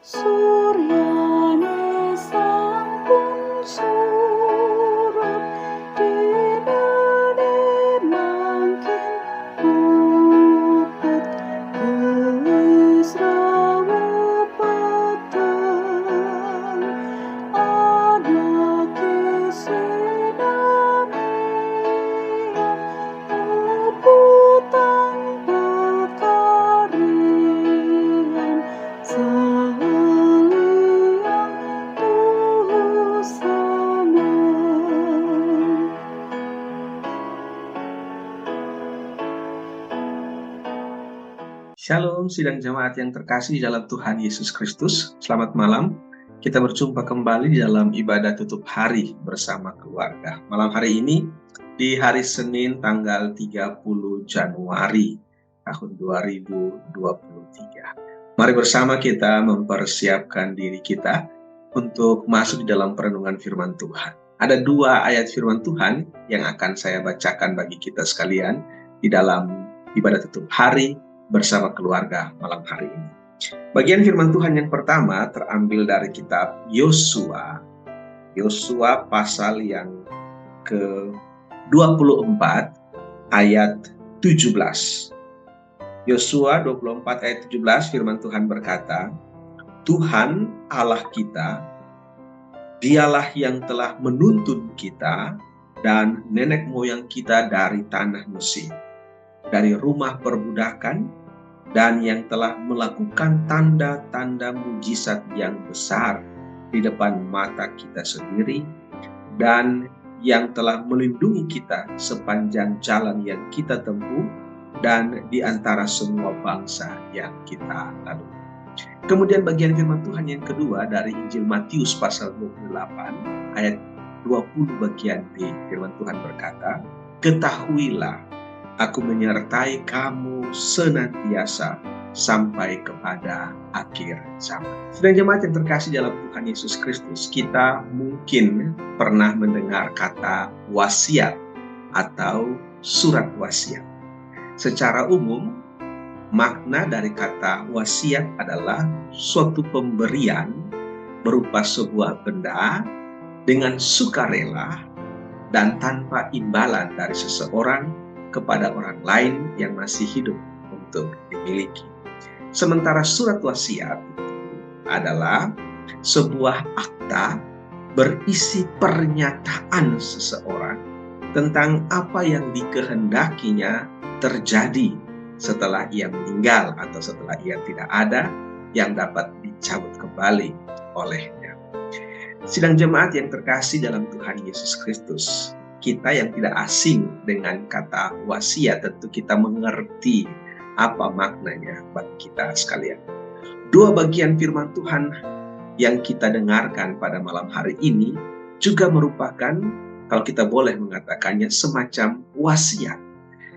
Suryane sampun surup dinane mangkin mupet wis rawuh peteng ana kesenamian rebutan pekarian saliang busana. Shalom, sidang jemaat yang terkasih di dalam Tuhan Yesus Kristus. Selamat malam. Kita berjumpa kembali di dalam ibadah tutup hari bersama keluarga. Malam hari ini, di hari Senin tanggal 30 Januari tahun 2023. Mari bersama kita mempersiapkan diri kita untuk masuk di dalam perenungan firman Tuhan. Ada 2 ayat firman Tuhan yang akan saya bacakan bagi kita sekalian di dalam ibadah tutup hari bersama keluarga malam hari ini. Bagian firman Tuhan yang pertama terambil dari kitab Yosua pasal yang ke-24 ayat 17. Yosua 24 ayat 17 firman Tuhan berkata, Tuhan Allah kita, Dialah yang telah menuntun kita dan nenek moyang kita dari tanah Mesir, dari rumah perbudakan, dan yang telah melakukan tanda-tanda mujizat yang besar di depan mata kita sendiri, dan yang telah melindungi kita sepanjang jalan yang kita tempuh dan di antara semua bangsa yang kita lalui. Kemudian bagian firman Tuhan yang kedua dari Injil Matius pasal 28 ayat 20 bagian B, firman Tuhan berkata, ketahuilah, Aku menyertai kamu senantiasa sampai kepada akhir zaman. Sedang jemaat yang terkasih dalam Tuhan Yesus Kristus, kita mungkin pernah mendengar kata wasiat atau surat wasiat. Secara umum, makna dari kata wasiat adalah suatu pemberian berupa sebuah benda dengan sukarela dan tanpa imbalan dari seseorang kepada orang lain yang masih hidup untuk dimiliki. Sementara surat wasiat adalah sebuah akta berisi pernyataan seseorang tentang apa yang dikehendakinya terjadi setelah ia meninggal atau setelah ia tidak ada, yang dapat dicabut kembali olehnya. Sidang jemaat yang terkasih dalam Tuhan Yesus Kristus, kita yang tidak asing dengan kata wasiat, tentu kita mengerti apa maknanya bagi kita sekalian. 2 bagian firman Tuhan yang kita dengarkan pada malam hari ini juga merupakan, kalau kita boleh mengatakannya, semacam wasiat.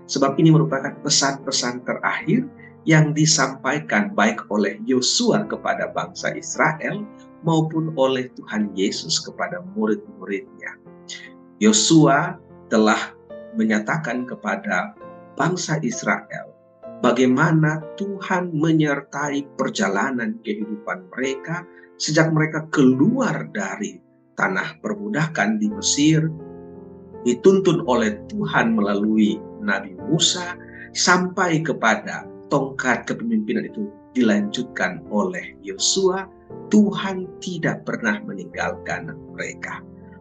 Sebab ini merupakan pesan-pesan terakhir yang disampaikan baik oleh Yosua kepada bangsa Israel maupun oleh Tuhan Yesus kepada murid-muridnya. Yosua telah menyatakan kepada bangsa Israel bagaimana Tuhan menyertai perjalanan kehidupan mereka sejak mereka keluar dari tanah perbudakan di Mesir, dituntun oleh Tuhan melalui Nabi Musa, sampai kepada tongkat kepemimpinan itu dilanjutkan oleh Yosua. Tuhan tidak pernah meninggalkan mereka.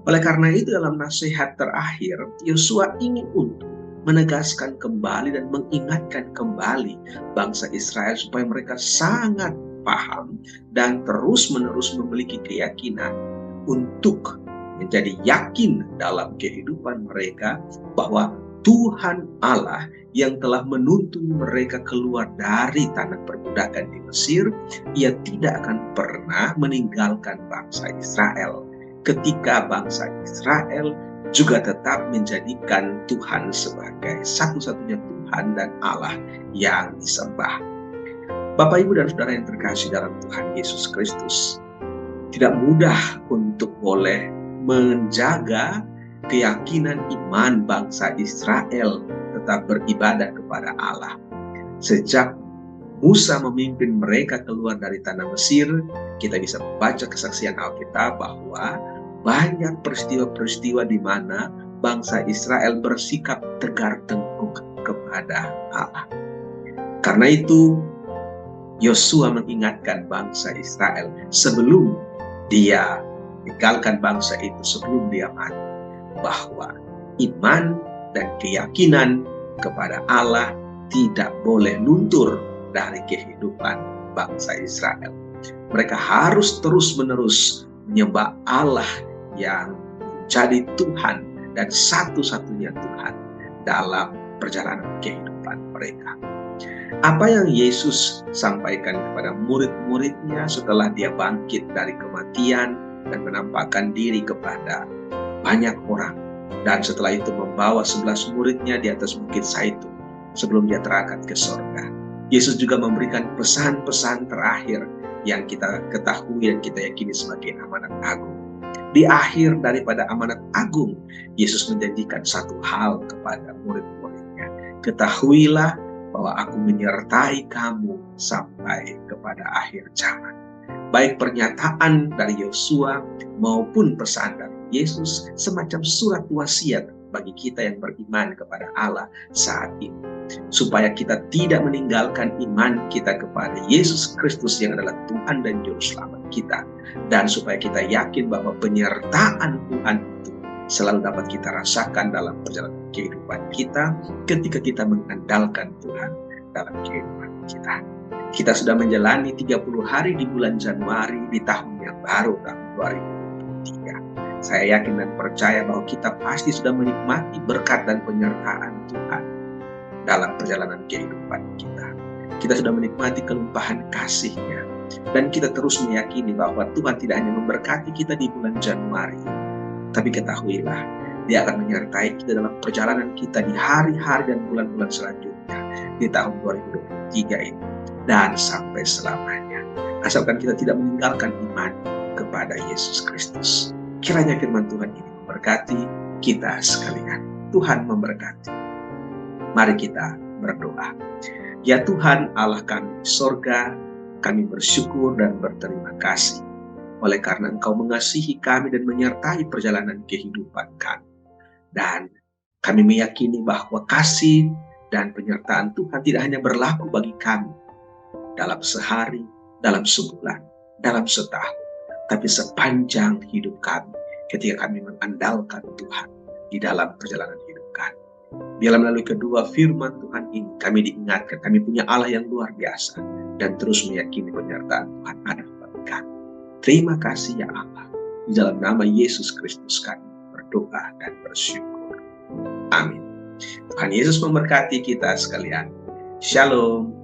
Oleh karena itu dalam nasihat terakhir, Yosua ingin untuk menegaskan kembali dan mengingatkan kembali bangsa Israel supaya mereka sangat paham dan terus-menerus memiliki keyakinan untuk menjadi yakin dalam kehidupan mereka bahwa Tuhan Allah yang telah menuntun mereka keluar dari tanah perbudakan di Mesir, Ia tidak akan pernah meninggalkan bangsa Israel. Ketika bangsa Israel juga tetap menjadikan Tuhan sebagai satu-satunya Tuhan dan Allah yang disembah. Bapak, Ibu, dan Saudara yang terkasih dalam Tuhan Yesus Kristus, tidak mudah untuk boleh menjaga keyakinan iman bangsa Israel tetap beribadah kepada Allah. Sejak Musa memimpin mereka keluar dari tanah Mesir, kita bisa membaca kesaksian Alkitab bahwa banyak peristiwa-peristiwa di mana bangsa Israel bersikap tegar tengkuk kepada Allah. Karena itu, Yosua mengingatkan bangsa Israel sebelum dia tinggalkan bangsa itu, sebelum dia mati, bahwa iman dan keyakinan kepada Allah tidak boleh luntur dari kehidupan bangsa Israel. Mereka harus terus-menerus menyembah Allah yang menjadi Tuhan dan satu-satunya Tuhan dalam perjalanan kehidupan mereka. Apa yang Yesus sampaikan kepada murid-muridnya setelah dia bangkit dari kematian dan menampakkan diri kepada banyak orang, dan setelah itu membawa 11 muridnya di atas bukit Zaitun sebelum dia terangkat ke sorga. Yesus juga memberikan pesan-pesan terakhir yang kita ketahui dan kita yakini sebagai amanat agung. Di akhir daripada amanat agung, Yesus menjanjikan satu hal kepada murid-muridnya. Ketahuilah bahwa aku menyertai kamu sampai kepada akhir zaman. Baik pernyataan dari Yosua maupun pesan dari Yesus semacam surat wasiat bagi kita yang beriman kepada Allah saat ini, supaya kita tidak meninggalkan iman kita kepada Yesus Kristus yang adalah Tuhan dan Juru Selamat kita, dan supaya kita yakin bahwa penyertaan Tuhan itu selalu dapat kita rasakan dalam perjalanan kehidupan kita ketika kita mengandalkan Tuhan dalam kehidupan kita. Kita sudah menjalani 30 hari di bulan Januari di tahun yang baru, tahun 2023. Saya yakin dan percaya bahwa kita pasti sudah menikmati berkat dan penyertaan Tuhan dalam perjalanan kehidupan kita. Kita sudah menikmati kelimpahan kasih-Nya, dan kita terus meyakini bahwa Tuhan tidak hanya memberkati kita di bulan Januari, tapi ketahuilah, Dia akan menyertai kita dalam perjalanan kita di hari-hari dan bulan-bulan selanjutnya di tahun 2023 ini dan sampai selamanya. Asalkan kita tidak meninggalkan iman kepada Yesus Kristus. Kiranya firman Tuhan ini memberkati kita sekalian. Tuhan memberkati. Mari kita berdoa. Ya Tuhan Allah kami di sorga, kami bersyukur dan berterima kasih oleh karena Engkau mengasihi kami dan menyertai perjalanan kehidupan kami. Dan kami meyakini bahwa kasih dan penyertaan Tuhan tidak hanya berlaku bagi kami dalam sehari, dalam sebulan, dalam setahun, tapi sepanjang hidup kami ketika kami mengandalkan Tuhan di dalam perjalanan hidup kami. Biarlah melalui kedua firman Tuhan ini kami diingatkan, kami punya Allah yang luar biasa dan terus meyakini penyertaan Tuhan ada bagi kami. Terima kasih ya Allah. Di dalam nama Yesus Kristus kami berdoa dan bersyukur. Amin. Tuhan Yesus memberkati kita sekalian. Shalom.